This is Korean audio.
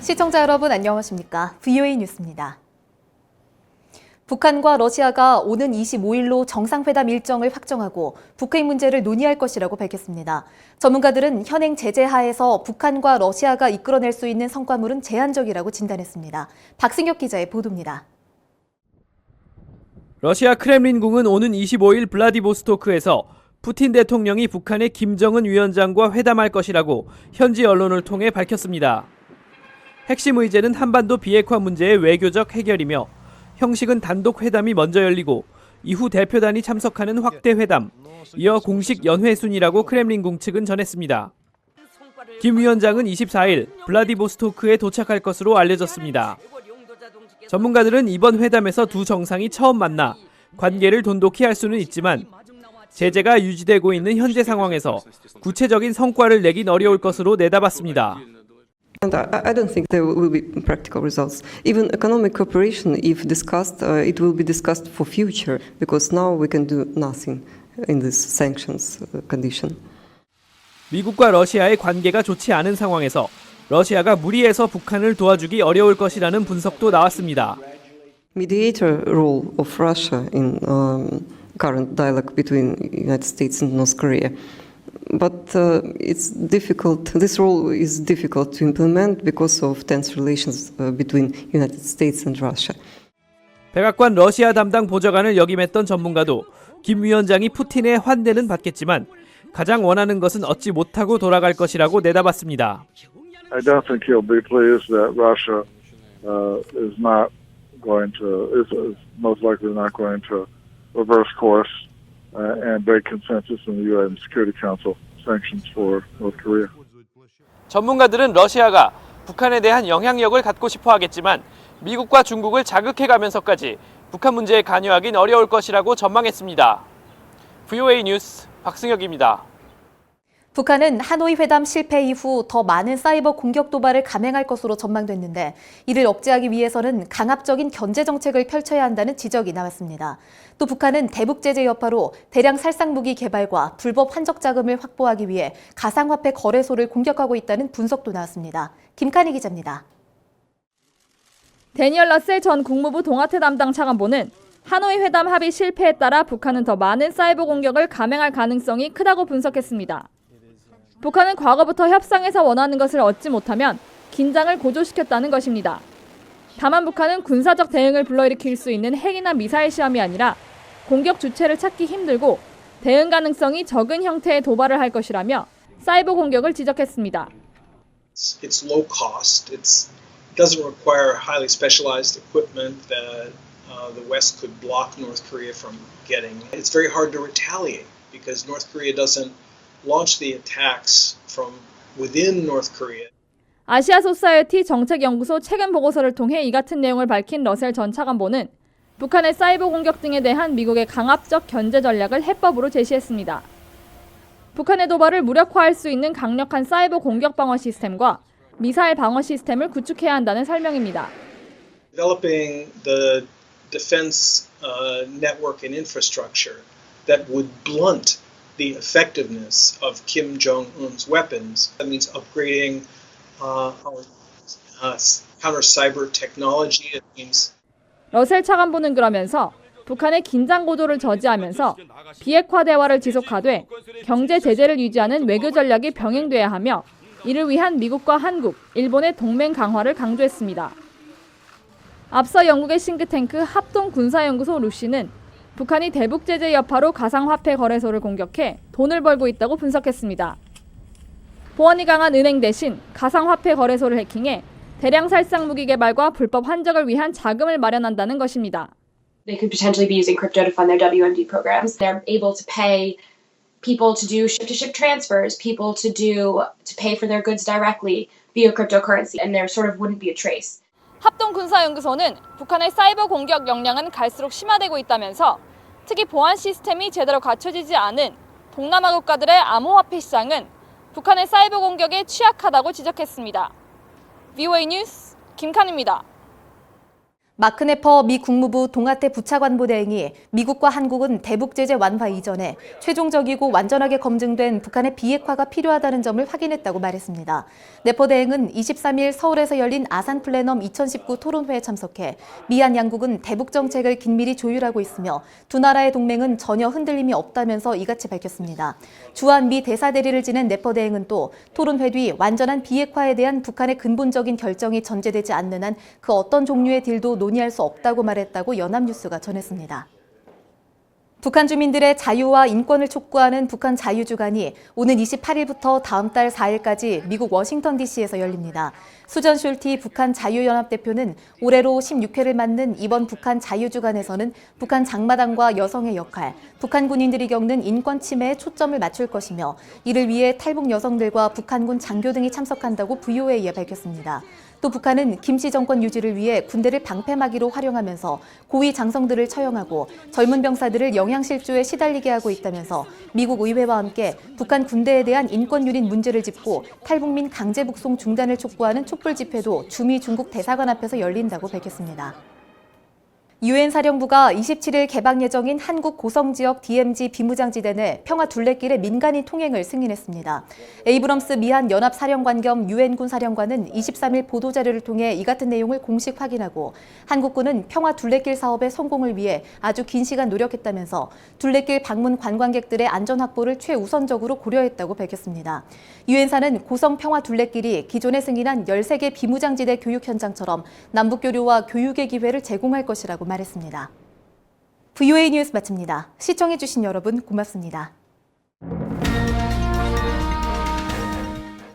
시청자 여러분 안녕하십니까? VOA 뉴스입니다. 북한과 러시아가 오는 25일로 정상회담 일정을 확정하고 북핵 문제를 논의할 것이라고 밝혔습니다. 전문가들은 현행 제재 하에서 북한과 러시아가 이끌어낼 수 있는 성과물은 제한적이라고 진단했습니다. 박승혁 기자의 보도입니다. 러시아 크렘린궁은 오는 25일 블라디보스토크에서 푸틴 대통령이 북한의 김정은 위원장과 회담할 것이라고 현지 언론을 통해 밝혔습니다. 핵심 의제는 한반도 비핵화 문제의 외교적 해결이며 형식은 단독 회담이 먼저 열리고 이후 대표단이 참석하는 확대 회담, 이어 공식 연회 순이라고 크렘린궁 측은 전했습니다. 김 위원장은 24일 블라디보스토크에 도착할 것으로 알려졌습니다. 전문가들은 이번 회담에서 두 정상이 처음 만나 관계를 돈독히 할 수는 있지만 제재가 유지되고 있는 현재 상황에서 구체적인 성과를 내긴 어려울 것으로 내다봤습니다. And I don't think there will be practical results. Even economic cooperation, if discussed, it will be discussed for future, because now we can do nothing in this sanctions condition. 미국과 러시아의 관계가 좋지 않은 상황에서 러시아가 무리해서 북한을 도와주기 어려울 것이라는 분석도 나왔습니다. Mediator role of Russia in current dialogue between United States and North Korea. But it's difficult. This role is difficult to implement because of tense relations between United States and Russia. 백악관 러시아 담당 보좌관을 역임했던 전문가도 김 위원장이 푸틴의 환대는 받겠지만 가장 원하는 것은 얻지 못하고 돌아갈 것이라고 내다봤습니다. I don't think he'll be pleased that Russia is most likely not going to reverse course. And break consensus in the UN Security Council sanctions for North Korea. 전문가들은 러시아가 북한에 대한 영향력을 갖고 싶어 하겠지만 미국과 중국을 자극해가면서까지 북한 문제에 관여하긴 어려울 것이라고 전망했습니다. VOA 뉴스 박승혁입니다. 북한은 하노이 회담 실패 이후 더 많은 사이버 공격 도발을 감행할 것으로 전망됐는데 이를 억제하기 위해서는 강압적인 견제 정책을 펼쳐야 한다는 지적이 나왔습니다. 또 북한은 대북 제재 여파로 대량 살상 무기 개발과 불법 환적 자금을 확보하기 위해 가상화폐 거래소를 공격하고 있다는 분석도 나왔습니다. 김칸희 기자입니다. 데니얼 러셀 전 국무부 동아태 담당 차관보는 하노이 회담 합의 실패에 따라 북한은 더 많은 사이버 공격을 감행할 가능성이 크다고 분석했습니다. 북한은 과거부터 협상에서 원하는 것을 얻지 못하면 긴장을 고조시켰다는 것입니다. 다만 북한은 군사적 대응을 불러일으킬 수 있는 핵이나 미사일 시험이 아니라 공격 주체를 찾기 힘들고 대응 가능성이 적은 형태의 도발을 할 것이라며 사이버 공격을 지적했습니다. It's low cost. It doesn't require highly specialized equipment that the West could block North Korea from getting. It's very hard to retaliate because North Korea doesn't launch the attacks from within North Korea. 아시아 소사이어티 정책연구소 최근 보고서를 통해 이 같은 내용을 밝힌 러셀 전 차관보는 북한의 사이버 공격 등에 대한 미국의 강압적 견제 전략을 해법으로 제시했습니다. 북한의 도발을 무력화할 수 있는 강력한 사이버 공격 방어 시스템과 미사일 방어 시스템을 구축해야 한다는 설명입니다. Developing the defense network and infrastructure that would blunt the effectiveness of Kim Jong-un's weapons. That means upgrading our counter cyber technology. It means 러셀 차관보는 그러면서 북한의 긴장 고도를 저지하면서 비핵화 대화를 지속하되 경제 제재를 유지하는 외교 전략이 병행돼야 하며 이를 위한 미국과 한국, 일본의 동맹 강화를 강조했습니다. 앞서 영국의 싱크탱크 합동군사연구소 루시는 북한이 대북 제재 여파로 가상화폐 거래소를 공격해 돈을 벌고 있다고 분석했습니다. 보안이 강한 은행 대신 가상화폐 거래소를 해킹해 대량 살상 무기 개발과 불법 환적을 위한 자금을 마련한다는 것입니다. They could potentially be using crypto to fund their WMD programs. They're able to pay people to do ship-to-ship transfers, people to pay for their goods directly via cryptocurrency, and there sort of wouldn't be a trace. 합동군사연구소는 북한의 사이버 공격 역량은 갈수록 심화되고 있다면서 특히 보안 시스템이 제대로 갖춰지지 않은 동남아 국가들의 암호화폐 시장은 북한의 사이버 공격에 취약하다고 지적했습니다. VOA 뉴스 김칸입니다. 마크 네퍼 미 국무부 동아태 부차관보 대행이 미국과 한국은 대북 제재 완화 이전에 최종적이고 완전하게 검증된 북한의 비핵화가 필요하다는 점을 확인했다고 말했습니다. 네퍼 대행은 23일 서울에서 열린 아산 플래넘 2019 토론회에 참석해 미한 양국은 대북 정책을 긴밀히 조율하고 있으며 두 나라의 동맹은 전혀 흔들림이 없다면서 이같이 밝혔습니다. 주한 미 대사 대리를 지낸 네퍼 대행은 또 토론회 뒤 완전한 비핵화에 대한 북한의 근본적인 결정이 전제되지 않는 한 그 어떤 종류의 딜도 논의할 수 없다고 말했다고 연합뉴스가 전했습니다. 북한 주민들의 자유와 인권을 촉구하는 북한 자유주간이 오는 28일부터 다음 달 4일까지 미국 워싱턴 DC에서 열립니다. 수전 숄티 북한 자유연합대표는 올해로 16회를 맞는 이번 북한 자유주간에서는 북한 장마당과 여성의 역할, 북한 군인들이 겪는 인권 침해에 초점을 맞출 것이며 이를 위해 탈북 여성들과 북한군 장교 등이 참석한다고 VOA에 밝혔습니다. 또 북한은 김씨 정권 유지를 위해 군대를 방패막이로 활용하면서 고위 장성들을 처형하고 젊은 병사들을 영양실조에 시달리게 하고 있다면서 미국 의회와 함께 북한 군대에 대한 인권 유린 문제를 짚고 탈북민 강제 북송 중단을 촉구하는 촛불 집회도 주미 중국 대사관 앞에서 열린다고 밝혔습니다. 유엔 사령부가 27일 개방 예정인 한국 고성지역 DMZ 비무장지대 내 평화 둘레길의 민간인 통행을 승인했습니다. 에이브럼스 미한 연합사령관 겸 유엔군 사령관은 23일 보도자료를 통해 이 같은 내용을 공식 확인하고 한국군은 평화 둘레길 사업의 성공을 위해 아주 긴 시간 노력했다면서 둘레길 방문 관광객들의 안전 확보를 최우선적으로 고려했다고 밝혔습니다. 유엔사는 고성 평화 둘레길이 기존에 승인한 13개 비무장지대 교육 현장처럼 남북교류와 교육의 기회를 제공할 것이라고 말했습니다. VOA 뉴스 마칩니다. 시청해주신 여러분 고맙습니다.